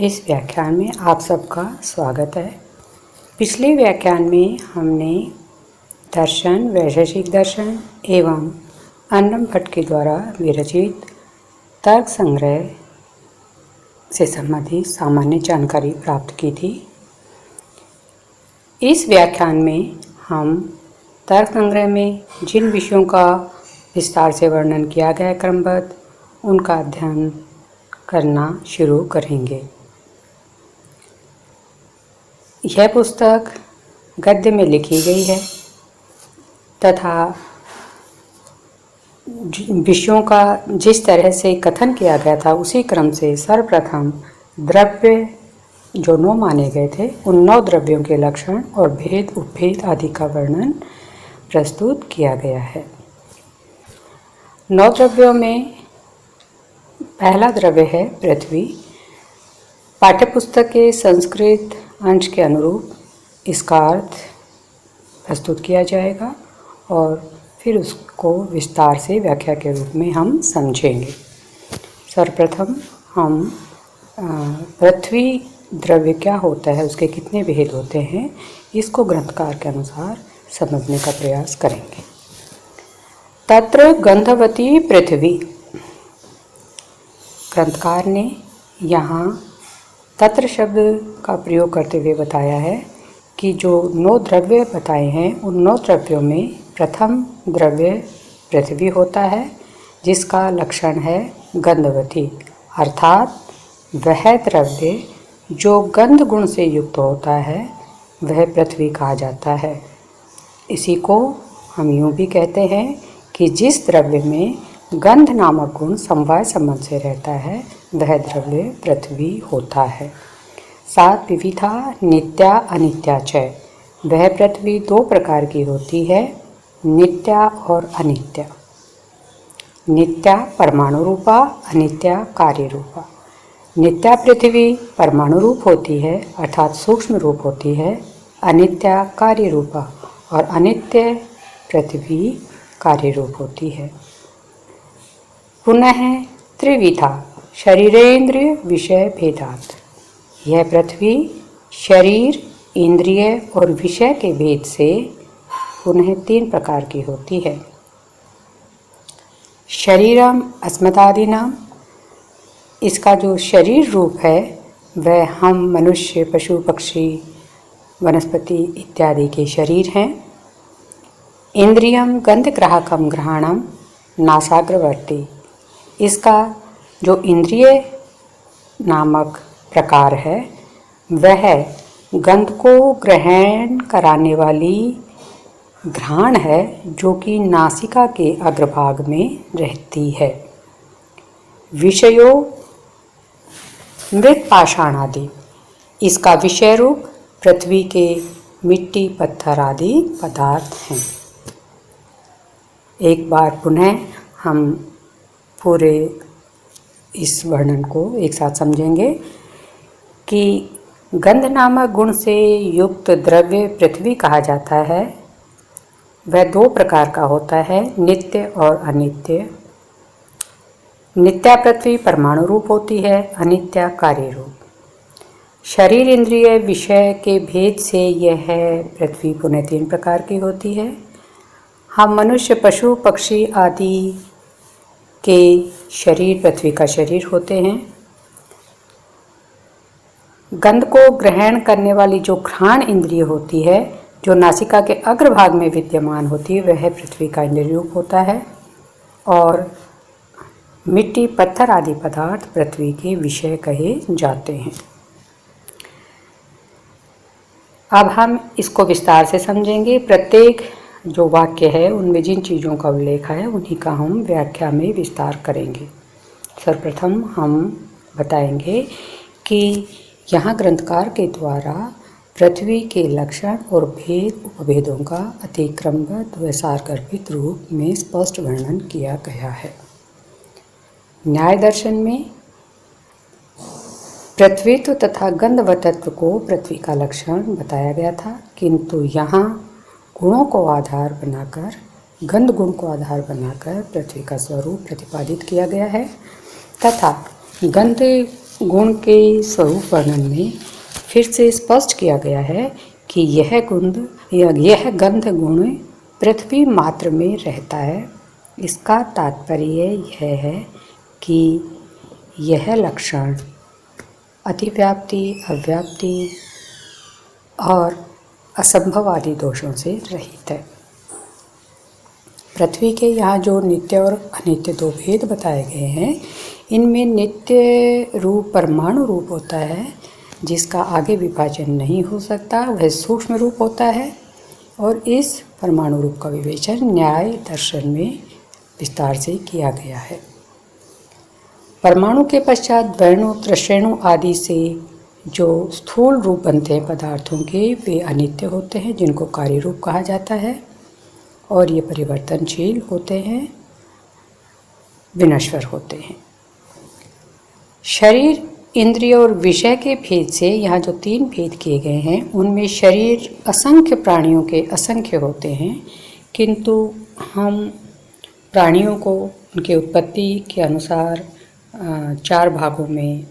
इस व्याख्यान में आप सबका स्वागत है। पिछले व्याख्यान में हमने दर्शन, वैशेषिक दर्शन एवं अन्नम भट्ट के द्वारा विरचित तर्क संग्रह से संबंधित सामान्य जानकारी प्राप्त की थी। इस व्याख्यान में हम तर्क संग्रह में जिन विषयों का विस्तार से वर्णन किया गया है क्रमबद्ध, उनका अध्ययन करना शुरू करेंगे। यह पुस्तक गद्य में लिखी गई है तथा विषयों का जिस तरह से कथन किया गया था उसी क्रम से सर्वप्रथम द्रव्य जो 9 माने गए थे, उन 9 द्रव्यों के लक्षण और भेद उपभेद आदि का वर्णन प्रस्तुत किया गया है। 9 द्रव्यों में पहला द्रव्य है पृथ्वी। पाठ्यपुस्तक के संस्कृत अंश के अनुरूप इसका अर्थ प्रस्तुत किया जाएगा और फिर उसको विस्तार से व्याख्या के रूप में हम समझेंगे। सर्वप्रथम हम पृथ्वी द्रव्य क्या होता है, उसके कितने भेद होते हैं, इसको ग्रंथकार के अनुसार समझने का प्रयास करेंगे। तत्र गंधवती पृथ्वी। ग्रंथकार ने यहाँ तत्र शब्द का प्रयोग करते हुए बताया है कि जो 9 द्रव्य बताए हैं, उन 9 द्रव्यों में प्रथम द्रव्य पृथ्वी होता है, जिसका लक्षण है गंधवती, अर्थात वह द्रव्य जो गंध गुण से युक्त होता है वह पृथ्वी कहा जाता है। इसी को हम यूँ भी कहते हैं कि जिस द्रव्य में गंध नामक गुण समवाय संबंध से रहता है वह द्रव्य पृथ्वी होता है। 7 विविधा नित्या अनित्या च। वह पृथ्वी 2 प्रकार की होती है, नित्या और अनित्या। नित्या परमाणु रूपा, अनित्या कार्य रूपा। नित्या पृथ्वी परमाणु रूप होती है अर्थात सूक्ष्म रूप होती है, अनित्या कार्य रूपा और अनित्य पृथ्वी कार्य रूप होती है। पुनः त्रिविधा शरीरेन्द्रिय विषय भेदात्। यह पृथ्वी शरीर, इंद्रिय और विषय के भेद से पुनः 3 प्रकार की होती है। शरीरम अस्मदादीनाम। इसका जो शरीर रूप है वह हम मनुष्य, पशु, पक्षी, वनस्पति इत्यादि के शरीर हैं। इंद्रियम गंधग्राहकम ग्रहणम नासाग्रवर्ती। इसका जो इंद्रिय नामक प्रकार है वह गंध को ग्रहण कराने वाली घ्राण है, जो कि नासिका के अग्रभाग में रहती है। विषयो मृत पाषाण आदि। इसका विषय रूप पृथ्वी के मिट्टी, पत्थर आदि पदार्थ हैं। एक बार पुनः हम पूरे इस वर्णन को एक साथ समझेंगे कि गंध नामक गुण से युक्त द्रव्य पृथ्वी कहा जाता है। वह 2 प्रकार का होता है, नित्य और अनित्य। नित्या पृथ्वी परमाणु रूप होती है, अनित्या कार्य रूप। शरीर, इंद्रिय, विषय के भेद से यह पृथ्वी पुनः 3 प्रकार की होती है। हम मनुष्य, पशु, पक्षी आदि के शरीर पृथ्वी का शरीर होते हैं। गंध को ग्रहण करने वाली जो घ्राण इंद्रिय होती है, जो नासिका के अग्रभाग में विद्यमान होती है, वह पृथ्वी का इंद्रिय रूप होता है। और मिट्टी, पत्थर आदि पदार्थ पृथ्वी के विषय कहे जाते हैं। अब हम इसको विस्तार से समझेंगे। प्रत्येक जो वाक्य है उनमें जिन चीज़ों का उल्लेख है उन्हीं का हम व्याख्या में विस्तार करेंगे। सर्वप्रथम हम बताएंगे कि यहाँ ग्रंथकार के द्वारा पृथ्वी के लक्षण और भेद उपभेदों का अतिक्रमबद्ध व सारगर्भित रूप में स्पष्ट वर्णन किया गया है। न्याय दर्शन में पृथ्वीत्व तथा गंधवतत्व को पृथ्वी का लक्षण बताया गया था, किंतु यहाँ गुणों को आधार बनाकर, गंध गुण को आधार बनाकर पृथ्वी का स्वरूप प्रतिपादित किया गया है तथा गंध गुण के स्वरूप वर्णन में फिर से स्पष्ट किया गया है कि यह गंध गुण पृथ्वी मात्र में रहता है। इसका तात्पर्य यह है कि यह लक्षण अतिव्याप्ति, अव्याप्ति और असंभव आदि दोषों से रहित है। पृथ्वी के यहाँ जो नित्य और अनित्य दो भेद बताए गए हैं, इनमें नित्य रूप परमाणु रूप होता है, जिसका आगे विभाजन नहीं हो सकता, वह सूक्ष्म रूप होता है। और इस परमाणु रूप का विवेचन न्याय दर्शन में विस्तार से किया गया है। परमाणु के पश्चात वर्णु, त्रिश्रेणु आदि से जो स्थूल रूप बनते हैं पदार्थों के, वे अनित्य होते हैं, जिनको कार्य रूप कहा जाता है, और ये परिवर्तनशील होते हैं, विनश्वर होते हैं। शरीर, इंद्रिय और विषय के भेद से यहाँ जो 3 भेद किए गए हैं, उनमें शरीर असंख्य प्राणियों के असंख्य होते हैं, किंतु हम प्राणियों को उनकी उत्पत्ति के अनुसार 4 भागों में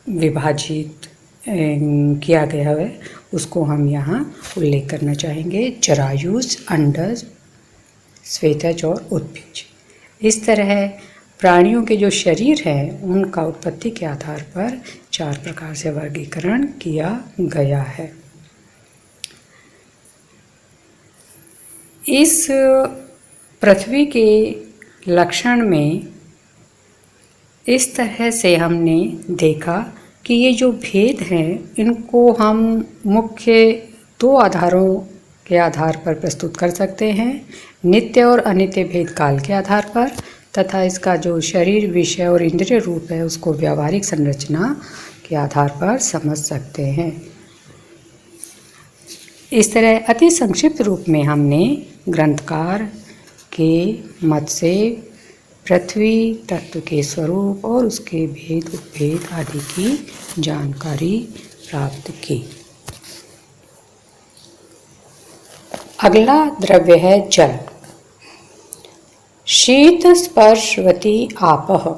विभाजित किया गया है, उसको हम यहाँ उल्लेख करना चाहेंगे। जरायुज, अंडज, श्वेतज और उत्पिज। इस तरह प्राणियों के जो शरीर हैं, उनका उत्पत्ति के आधार पर 4 प्रकार से वर्गीकरण किया गया है। इस पृथ्वी के लक्षण में इस तरह से हमने देखा कि ये जो भेद हैं, इनको हम मुख्य 2 आधारों के आधार पर प्रस्तुत कर सकते हैं। नित्य और अनित्य भेद काल के आधार पर, तथा इसका जो शरीर, विषय और इंद्रिय रूप है, उसको व्यावहारिक संरचना के आधार पर समझ सकते हैं। इस तरह अति संक्षिप्त रूप में हमने ग्रंथकार के मत से पृथ्वी तत्व के स्वरूप और उसके भेद उपभेद आदि की जानकारी प्राप्त की। अगला द्रव्य है जल। शीत स्पर्शवती आपः।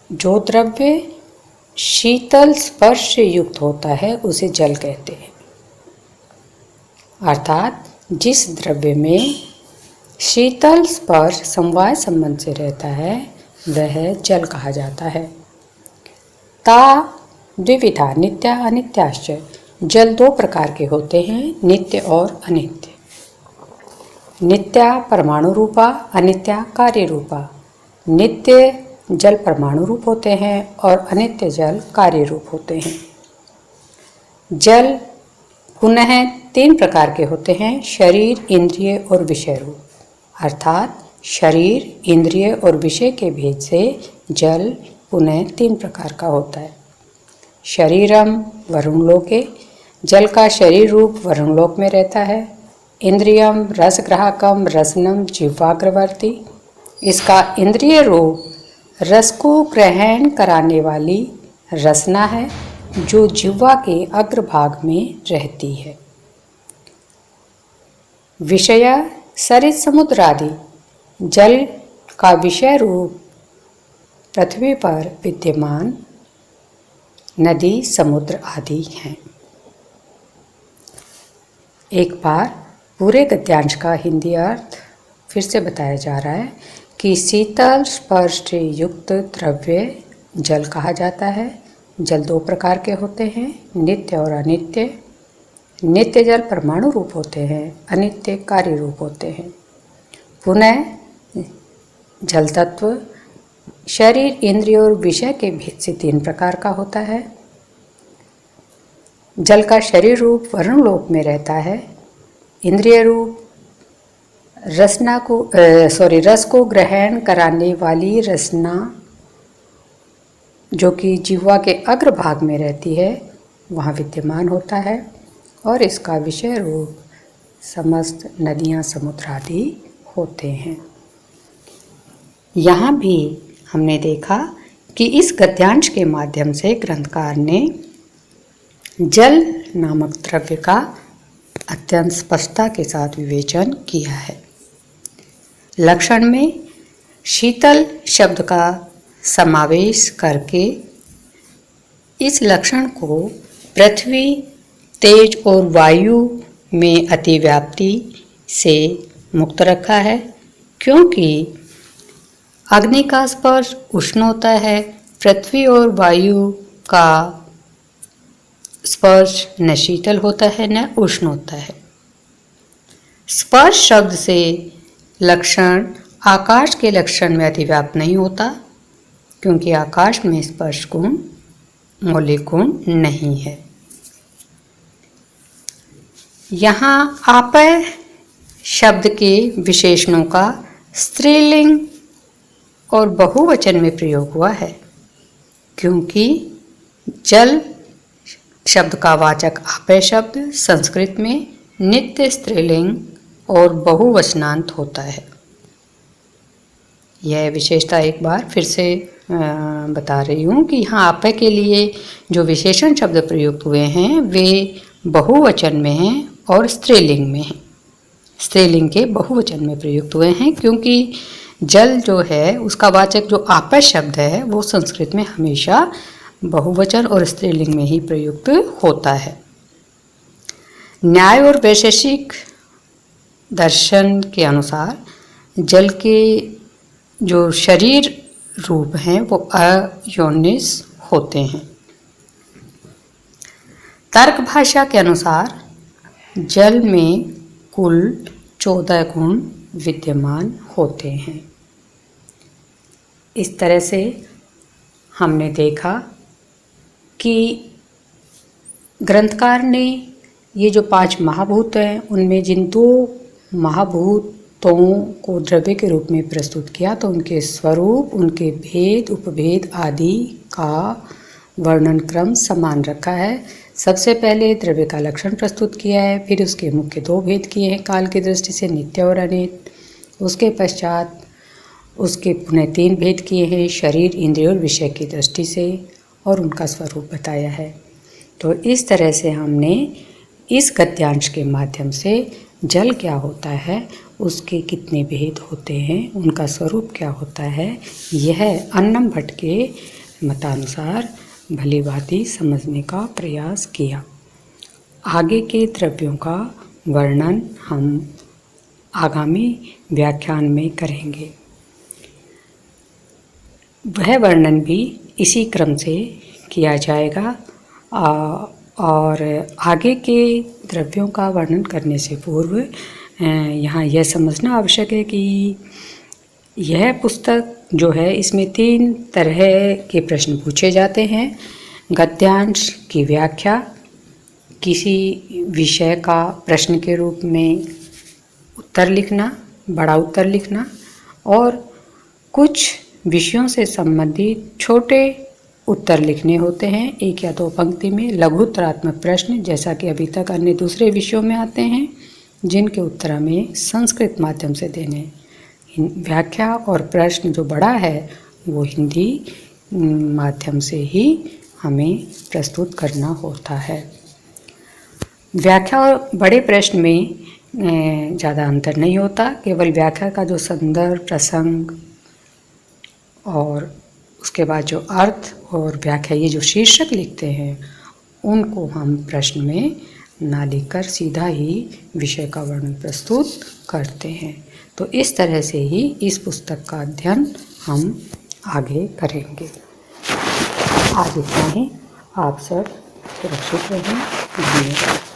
जो द्रव्य शीतल स्पर्श से युक्त होता है उसे जल कहते हैं। अर्थात जिस द्रव्य में शीतल स्पर्श समवाय संबंध से रहता है, वह जल कहा जाता है। ता द्विविधा नित्या अनित्याश्च। जल 2 प्रकार के होते हैं, नित्य और अनित्य। नित्या परमाणु रूपा, अनित्या कार्य रूपा। नित्य जल परमाणु रूप होते हैं और अनित्य जल कार्य रूप होते हैं। जल पुनः 3 प्रकार के होते हैं, शरीर, इंद्रिय और विषय रूप। अर्थात शरीर, इंद्रिय और विषय के भेद से जल पुनः 3 प्रकार का होता है। शरीरम वरुणलोके। जल का शरीर रूप वरुणलोक में रहता है। इंद्रियम रसग्राहकम रसनम जिह्वाग्रवर्ती। इसका इंद्रिय रूप रस को ग्रहण कराने वाली रसना है, जो जिह्वा के अग्रभाग में रहती है। विषय सरित समुद्र आदि। जल का विषय रूप पृथ्वी पर विद्यमान नदी, समुद्र आदि हैं। एक बार पूरे गद्यांश का हिंदी अर्थ फिर से बताया जा रहा है कि शीतल स्पर्श से युक्त द्रव्य जल कहा जाता है। जल 2 प्रकार के होते हैं, नित्य और अनित्य। नित्य जल परमाणु रूप होते हैं, अनित्य कार्य रूप होते हैं। पुनः जल तत्व शरीर, इंद्रिय और विषय के भेद से 3 प्रकार का होता है। जल का शरीर रूप वरुणलोक में रहता है। इंद्रिय रूप रस को ग्रहण कराने वाली रसना, जो कि जिह्वा के अग्रभाग में रहती है, वहाँ विद्यमान होता है। और इसका विषय रूप समस्त नदियाँ, समुद्र आदि होते हैं। यहाँ भी हमने देखा कि इस गद्यांश के माध्यम से ग्रंथकार ने जल नामक द्रव्य का अत्यंत स्पष्टता के साथ विवेचन किया है। लक्षण में शीतल शब्द का समावेश करके इस लक्षण को पृथ्वी, तेज और वायु में अतिव्याप्ति से मुक्त रखा है, क्योंकि अग्नि का स्पर्श उष्ण होता है, पृथ्वी और वायु का स्पर्श न शीतल होता है न उष्ण होता है। स्पर्श शब्द से लक्षण आकाश के लक्षण में अतिव्याप्त नहीं होता, क्योंकि आकाश में स्पर्श गुण मौलिक गुण नहीं है। यहाँ आपय शब्द के विशेषणों का स्त्रीलिंग और बहुवचन में प्रयोग हुआ है, क्योंकि जल शब्द का वाचक आपय शब्द संस्कृत में नित्य स्त्रीलिंग और बहुवचनांत होता है। यह विशेषता एक बार फिर से बता रही हूँ कि यहाँ आपय के लिए जो विशेषण शब्द प्रयुक्त हुए हैं वे बहुवचन में हैं और स्त्रीलिंग में हैं। स्त्रीलिंग के बहुवचन में प्रयुक्त हुए हैं, क्योंकि जल जो है उसका वाचक जो आपय शब्द है वो संस्कृत में हमेशा बहुवचन और स्त्रीलिंग में ही प्रयुक्त होता है। न्याय और वैशेषिक दर्शन के अनुसार जल के जो शरीर रूप हैं वो अयोनिस होते हैं। तर्क भाषा के अनुसार जल में कुल 14 गुण विद्यमान होते हैं। इस तरह से हमने देखा कि ग्रंथकार ने ये जो 5 महाभूत हैं उनमें जिन 2 महाभूतों को द्रव्य के रूप में प्रस्तुत किया, तो उनके स्वरूप, उनके भेद, उपभेद आदि का वर्णन क्रम समान रखा है। सबसे पहले द्रव्य का लक्षण प्रस्तुत किया है, फिर उसके मुख्य 2 भेद किए हैं काल की दृष्टि से, नित्य और अनित्य। उसके पश्चात उसके पुनः 3 भेद किए हैं, शरीर, इंद्रिय और विषय की दृष्टि से, और उनका स्वरूप बताया है। तो इस तरह से हमने इस गद्यांश के माध्यम से जल क्या होता है, उसके कितने भेद होते हैं, उनका स्वरूप क्या होता है, यह अन्नम भट्ट के मतानुसार भली भांति समझने का प्रयास किया। आगे के द्रव्यों का वर्णन हम आगामी व्याख्यान में करेंगे। वह वर्णन भी इसी क्रम से किया जाएगा और आगे के द्रव्यों का वर्णन करने से पूर्व यहाँ यह समझना आवश्यक है कि यह पुस्तक जो है इसमें 3 तरह के प्रश्न पूछे जाते हैं। गद्यांश की व्याख्या, किसी विषय का प्रश्न के रूप में उत्तर लिखना, बड़ा उत्तर लिखना, और कुछ विषयों से संबंधित छोटे उत्तर लिखने होते हैं 1 या 2 पंक्ति में। लघुत्तरात्मक प्रश्न, जैसा कि अभी तक अन्य दूसरे विषयों में आते हैं, जिनके उत्तर हमें संस्कृत माध्यम से देने। व्याख्या और प्रश्न जो बड़ा है वो हिंदी माध्यम से ही हमें प्रस्तुत करना होता है। व्याख्या और बड़े प्रश्न में ज़्यादा अंतर नहीं होता, केवल व्याख्या का जो संदर्भ, प्रसंग और उसके बाद जो अर्थ और व्याख्या, ये जो शीर्षक लिखते हैं, उनको हम प्रश्न में ना लिखकर सीधा ही विषय का वर्णन प्रस्तुत करते हैं। तो इस तरह से ही इस पुस्तक का अध्ययन हम आगे करेंगे। आज इतना ही। आप सब सुरक्षित रहें। धन्यवाद।